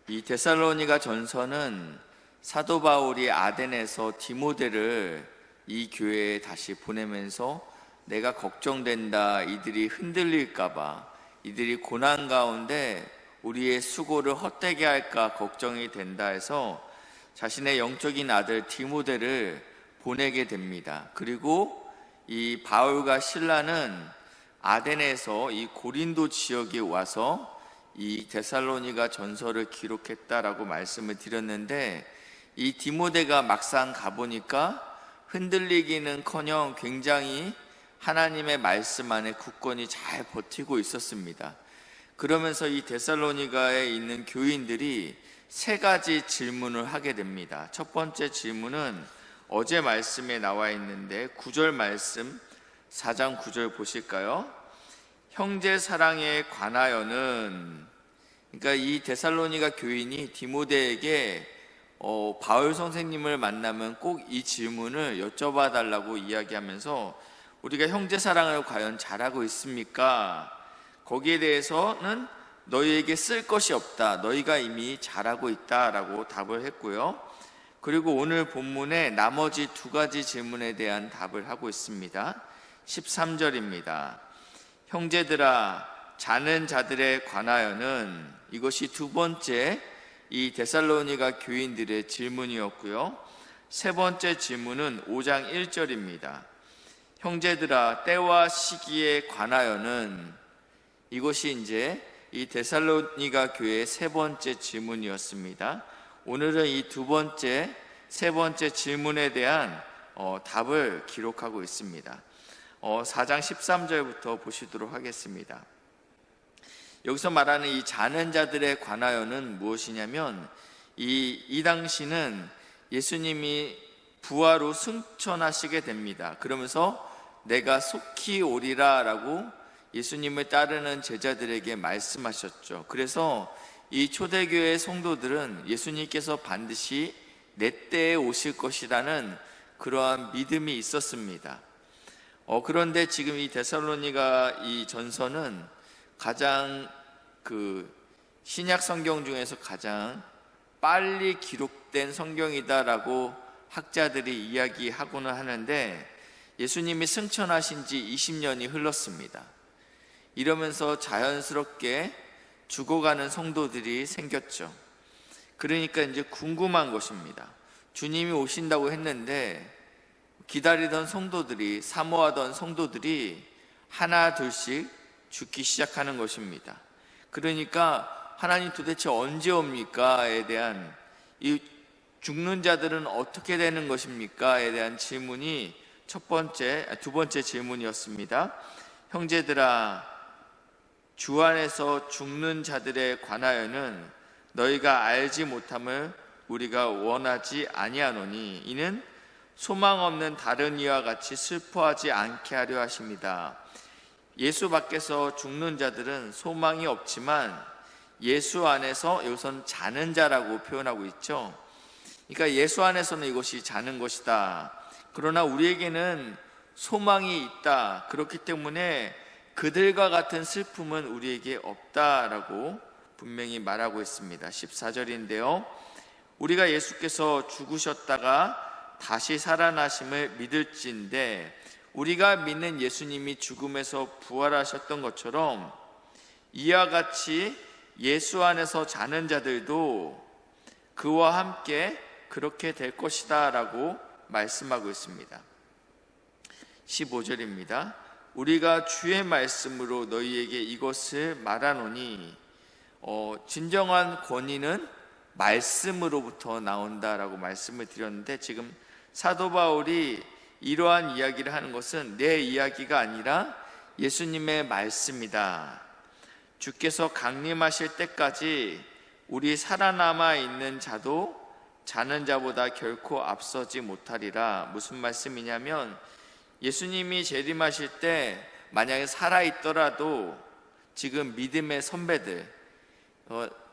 이 데살로니가 전서는 사도 바울이 아덴에서 디모데를 이 교회에 다시 보내면서 내가 걱정된다, 이들이 흔들릴까봐, 이들이 고난 가운데 우리의 수고를 헛되게 할까 걱정이 된다 해서 자신의 영적인 아들 디모데를 보내게 됩니다. 그리고 이 바울과 실라는 아덴에서 이 고린도 지역에 와서 이 데살로니가 전서를 기록했다라고 말씀을 드렸는데, 이 디모데가 막상 가보니까 흔들리기는커녕 굉장히 하나님의 말씀 안에 굳건히 잘 버티고 있었습니다. 그러면서 이 데살로니가에 있는 교인들이 세 가지 질문을 하게 됩니다. 첫 번째 질문은 어제 말씀에 나와 있는데 9절 말씀 4장 9절 보실까요? 형제 사랑에 관하여는, 그러니까 이 데살로니가 교인이 디모데에게 바울 선생님을 만나면 꼭 이 질문을 여쭤봐 달라고 이야기하면서 우리가 형제 사랑을 과연 잘하고 있습니까? 거기에 대해서는 너희에게 쓸 것이 없다, 너희가 이미 잘하고 있다라고 답을 했고요. 그리고 오늘 본문에 나머지 두 가지 질문에 대한 답을 하고 있습니다. 13절입니다. 형제들아, 자는 자들에 관하여는, 이것이 두 번째 이 데살로니가 교인들의 질문이었고요. 세 번째 질문은 5장 1절입니다. 형제들아, 때와 시기에 관하여는, 이것이 이제 이 데살로니가 교회의 세 번째 질문이었습니다. 오늘은 이 두 번째, 세 번째 질문에 대한 답을 기록하고 있습니다. 4장 13절부터 보시도록 하겠습니다. 여기서 말하는 이 자는 자들에 관하여는 무엇이냐면, 이 당시는 예수님이 부활 후 승천하시게 됩니다. 그러면서 내가 속히 오리라 라고 예수님을 따르는 제자들에게 말씀하셨죠. 그래서 이 초대교회 성도들은 예수님께서 반드시 내 때에 오실 것이라는 그러한 믿음이 있었습니다. 그런데 지금 이 데살로니가 이 전서는 가장 신약 성경 중에서 가장 빨리 기록된 성경이다라고 학자들이 이야기하고는 하는데, 예수님이 승천하신 지 20년이 흘렀습니다. 이러면서 자연스럽게 죽어가는 성도들이 생겼죠. 그러니까 이제 궁금한 것입니다. 주님이 오신다고 했는데 기다리던 성도들이, 사모하던 성도들이 하나 둘씩 죽기 시작하는 것입니다. 그러니까 하나님 도대체 언제 옵니까?에 대한, 이 죽는 자들은 어떻게 되는 것입니까?에 대한 질문이 두 번째 질문이었습니다. 형제들아, 주 안에서 죽는 자들에 관하여는 너희가 알지 못함을 우리가 원하지 아니하노니, 이는 소망 없는 다른 이와 같이 슬퍼하지 않게 하려 하십니다. 예수 밖에서 죽는 자들은 소망이 없지만 예수 안에서, 여기서는 자는 자라고 표현하고 있죠. 그러니까 예수 안에서는 이것이 자는 것이다. 그러나 우리에게는 소망이 있다. 그렇기 때문에 그들과 같은 슬픔은 우리에게 없다라고 분명히 말하고 있습니다. 14절인데요. 우리가 예수께서 죽으셨다가 다시 살아나심을 믿을진데, 우리가 믿는 예수님이 죽음에서 부활하셨던 것처럼 이와 같이 예수 안에서 자는 자들도 그와 함께 그렇게 될 것이다 라고 말씀하고 있습니다. 15절입니다. 우리가 주의 말씀으로 너희에게 이것을 말하노니, 진정한 권위는 말씀으로부터 나온다라고 말씀을 드렸는데, 지금 사도 바울이 이러한 이야기를 하는 것은 내 이야기가 아니라 예수님의 말씀이다. 주께서 강림하실 때까지 우리 살아남아 있는 자도 자는 자보다 결코 앞서지 못하리라. 무슨 말씀이냐면, 예수님이 재림하실 때 만약에 살아있더라도 지금 믿음의 선배들,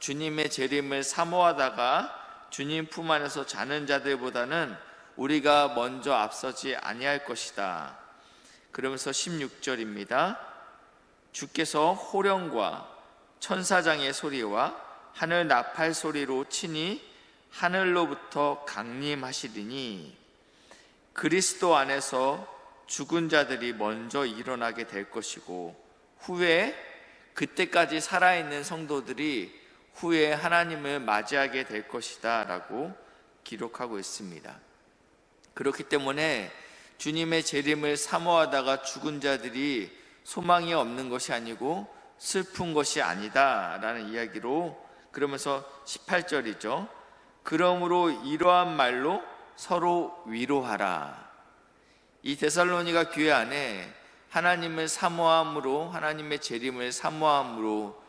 주님의 재림을 사모하다가 주님 품 안에서 자는 자들보다는 우리가 먼저 앞서지 아니할 것이다. 그러면서 16절입니다. 주께서 호령과 천사장의 소리와 하늘 나팔 소리로 치니 하늘로부터 강림하시리니 그리스도 안에서 죽은 자들이 먼저 일어나게 될 것이고 후에 그때까지 살아있는 성도들이 후에 하나님을 맞이하게 될 것이다 라고 기록하고 있습니다. 그렇기 때문에 주님의 재림을 사모하다가 죽은 자들이 소망이 없는 것이 아니고 슬픈 것이 아니다 라는 이야기로, 그러면서 18절이죠. 그러므로 이러한 말로 서로 위로하라. 이 데살로니가 교회 안에 하나님을 사모함으로, 하나님의 재림을 사모함으로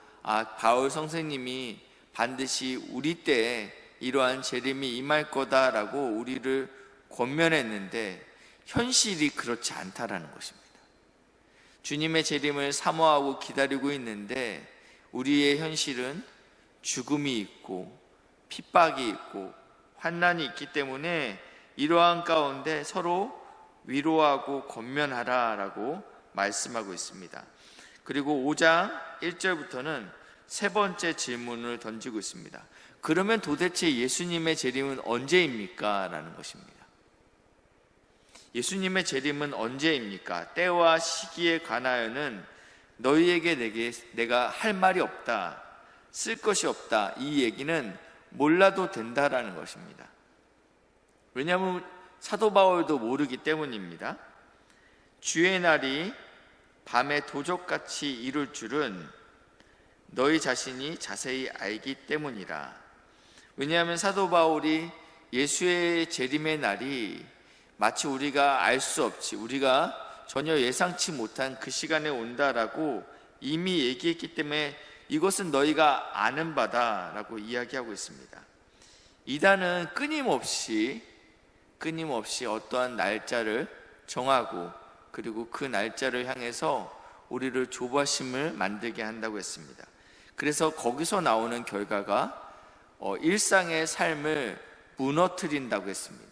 바울 선생님이 반드시 우리 때에 이러한 재림이 임할 거다라고 우리를 권면했는데 현실이 그렇지 않다라는 것입니다. 주님의 재림을 사모하고 기다리고 있는데 우리의 현실은 죽음이 있고 핍박이 있고 환난이 있기 때문에 이러한 가운데 서로 위로하고 권면하라라고 말씀하고 있습니다. 그리고 5장 1절부터는 세 번째 질문을 던지고 있습니다. 그러면 도대체 예수님의 재림은 언제입니까? 라는 것입니다. 예수님의 재림은 언제입니까? 때와 시기에 관하여는 너희에게 내가 할 말이 없다, 쓸 것이 없다, 이 얘기는 몰라도 된다라는 것입니다. 왜냐하면 사도 바울도 모르기 때문입니다. 주의 날이 밤에 도적같이 이룰 줄은 너희 자신이 자세히 알기 때문이라. 왜냐하면 사도 바울이 예수의 재림의 날이 마치 우리가 알 수 없이, 우리가 전혀 예상치 못한 그 시간에 온다라고 이미 얘기했기 때문에 이것은 너희가 아는 바다라고 이야기하고 있습니다. 이단은 끊임없이 어떠한 날짜를 정하고 그리고 그 날짜를 향해서 우리를 조바심을 만들게 한다고 했습니다. 그래서 거기서 나오는 결과가 일상의 삶을 무너뜨린다고 했습니다.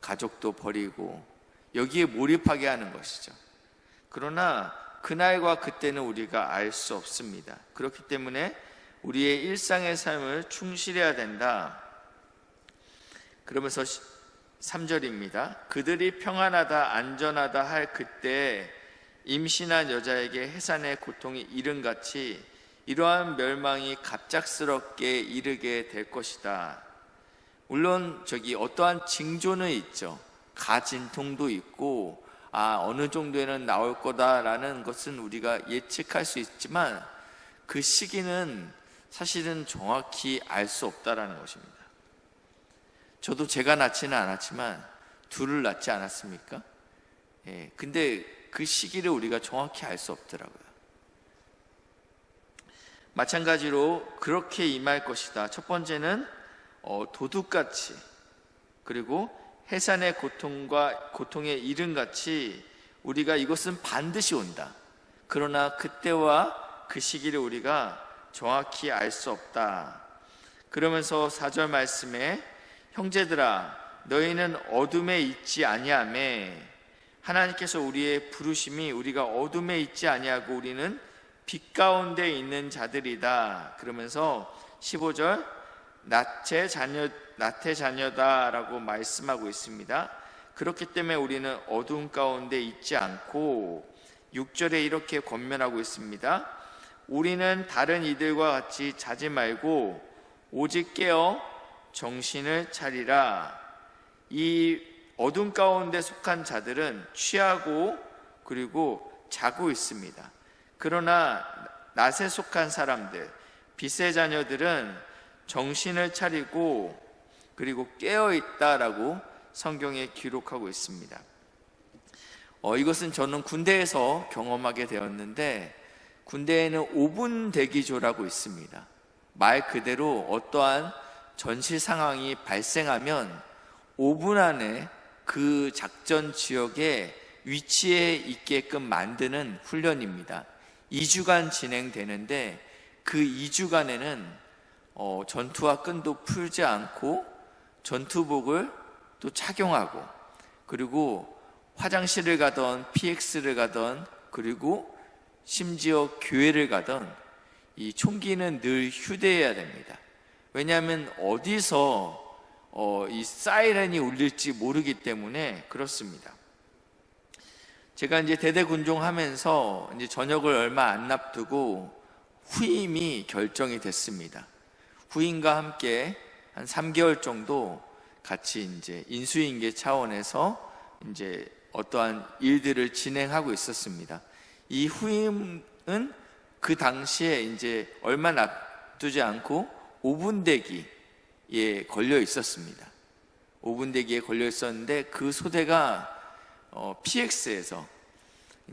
가족도 버리고 여기에 몰입하게 하는 것이죠. 그러나 그날과 그때는 우리가 알 수 없습니다. 그렇기 때문에 우리의 일상의 삶을 충실해야 된다. 그러면서 3절입니다. 그들이 평안하다 안전하다 할 그때 임신한 여자에게 해산의 고통이 이른같이 이러한 멸망이 갑작스럽게 이르게 될 것이다. 물론 어떠한 징조는 있죠. 가진통도 있고 어느 정도에는 나올 거다라는 것은 우리가 예측할 수 있지만 그 시기는 사실은 정확히 알 수 없다라는 것입니다. 저도 제가 낳지는 않았지만 둘을 낳지 않았습니까? 근데 그 시기를 우리가 정확히 알 수 없더라고요. 마찬가지로 그렇게 임할 것이다. 첫 번째는 도둑같이, 그리고 해산의 고통에 이른같이 우리가 이것은 반드시 온다. 그러나 그때와 그 시기를 우리가 정확히 알 수 없다. 그러면서 4절 말씀에 형제들아 너희는 어둠에 있지 아니하매 하나님께서 우리의 부르심이 우리가 어둠에 있지 아니하고 우리는 빛 가운데 있는 자들이다. 그러면서 15절 낫의 자녀다라고 말씀하고 있습니다. 그렇기 때문에 우리는 어둠 가운데 있지 않고 6절에 이렇게 권면하고 있습니다. 우리는 다른 이들과 같이 자지 말고 오직 깨어 정신을 차리라. 이 어둠 가운데 속한 자들은 취하고 그리고 자고 있습니다. 그러나 낮에 속한 사람들, 빛의 자녀들은 정신을 차리고 그리고 깨어 있다라고 성경에 기록하고 있습니다. 이것은 저는 군대에서 경험하게 되었는데 군대에는 5분 대기조라고 있습니다. 말 그대로 어떠한 전시 상황이 발생하면 5분 안에 그 작전 지역에 위치해 있게끔 만드는 훈련입니다. 2주간 진행되는데 그 2주간에는 전투화 끈도 풀지 않고 전투복을 또 착용하고 그리고 화장실을 가던 PX를 가던 그리고 심지어 교회를 가던 이 총기는 늘 휴대해야 됩니다. 왜냐하면 어디서 이 사이렌이 울릴지 모르기 때문에 그렇습니다. 제가 이제 대대 군종하면서 이제 전역을 얼마 안 앞두고 후임이 결정이 됐습니다. 후임과 함께 한 3개월 정도 같이 이제 인수인계 차원에서 이제 어떠한 일들을 진행하고 있었습니다. 이 후임은 그 당시에 이제 얼마 앞두지 않고 5분 대기에 걸려 있었습니다. 5분 대기에 걸려 있었는데 그 소대가 PX에서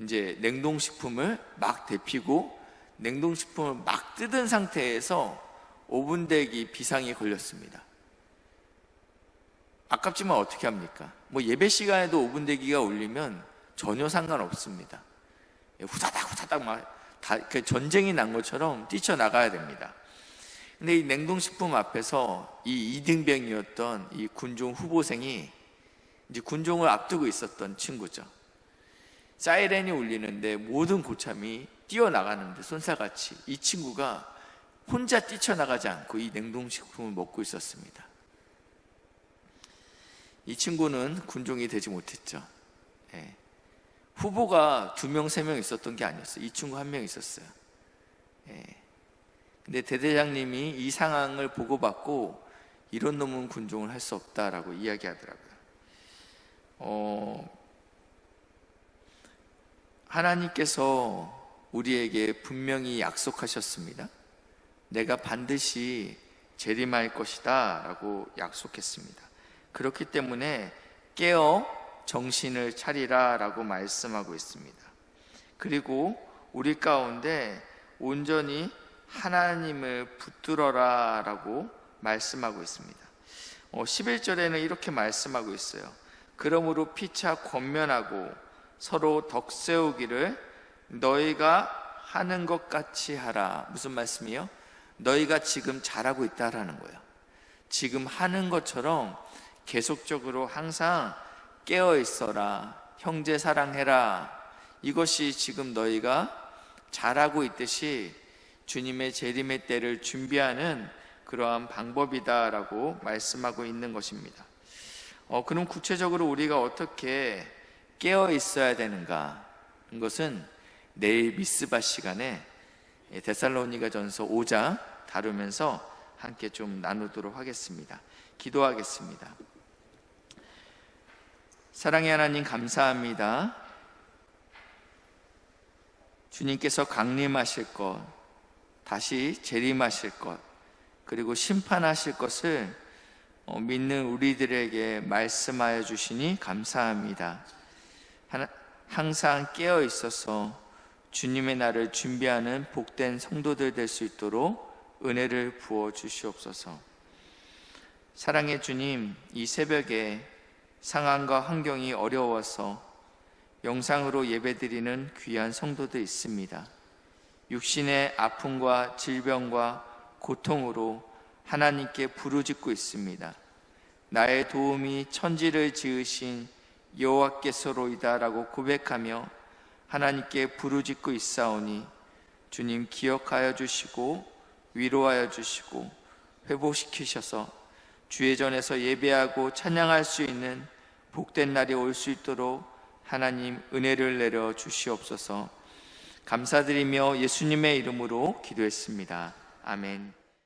이제 냉동식품을 막 데피고 냉동식품을 막 뜯은 상태에서 5분 대기 비상이 걸렸습니다. 아깝지만 어떻게 합니까? 뭐 예배 시간에도 5분 대기가 울리면 전혀 상관없습니다. 후다닥 후다닥 막 다 전쟁이 난 것처럼 뛰쳐나가야 됩니다. 근데 이 냉동식품 앞에서 이 이등병이었던 이 군종 후보생이 이제 군종을 앞두고 있었던 친구죠. 사이렌이 울리는데 모든 고참이 뛰어나가는데 쏜살같이 이 친구가 혼자 뛰쳐나가지 않고 이 냉동식품을 먹고 있었습니다. 이 친구는 군종이 되지 못했죠. 예. 후보가 2명, 3명 있었던 게 아니었어요. 이 친구 1명 있었어요. 예. 근데 대대장님이 이 상황을 보고받고 이런 놈은 군종을 할 수 없다라고 이야기하더라고요. 하나님께서 우리에게 분명히 약속하셨습니다. 내가 반드시 재림할 것이다 라고 약속했습니다. 그렇기 때문에 깨어 정신을 차리라 라고 말씀하고 있습니다. 그리고 우리 가운데 온전히 하나님을 붙들어라 라고 말씀하고 있습니다. 11절에는 이렇게 말씀하고 있어요. 그러므로 피차 권면하고 서로 덕세우기를 너희가 하는 것 같이 하라. 무슨 말씀이요? 너희가 지금 잘하고 있다라는 거예요. 지금 하는 것처럼 계속적으로 항상 깨어 있어라. 형제 사랑해라. 이것이 지금 너희가 잘하고 있듯이 주님의 재림의 때를 준비하는 그러한 방법이다라고 말씀하고 있는 것입니다. 그럼 구체적으로 우리가 어떻게 깨어 있어야 되는가? 이것은 내일 미스바 시간에 데살로니가전서 5장 다루면서 함께 좀 나누도록 하겠습니다. 기도하겠습니다. 사랑의 하나님 감사합니다. 주님께서 강림하실 것, 다시 재림하실 것, 그리고 심판하실 것을 믿는 우리들에게 말씀하여 주시니 감사합니다. 항상 깨어 있어서 주님의 날을 준비하는 복된 성도들 될 수 있도록 은혜를 부어 주시옵소서. 사랑의 주님, 이 새벽에 상황과 환경이 어려워서 영상으로 예배드리는 귀한 성도들 있습니다. 육신의 아픔과 질병과 고통으로 하나님께 부르짖고 있습니다. 나의 도움이 천지를 지으신 여호와께서로이다 라고 고백하며 하나님께 부르짖고 있사오니 주님 기억하여 주시고 위로하여 주시고 회복시키셔서 주의 전에서 예배하고 찬양할 수 있는 복된 날이 올 수 있도록 하나님 은혜를 내려 주시옵소서. 감사드리며 예수님의 이름으로 기도했습니다. 아멘.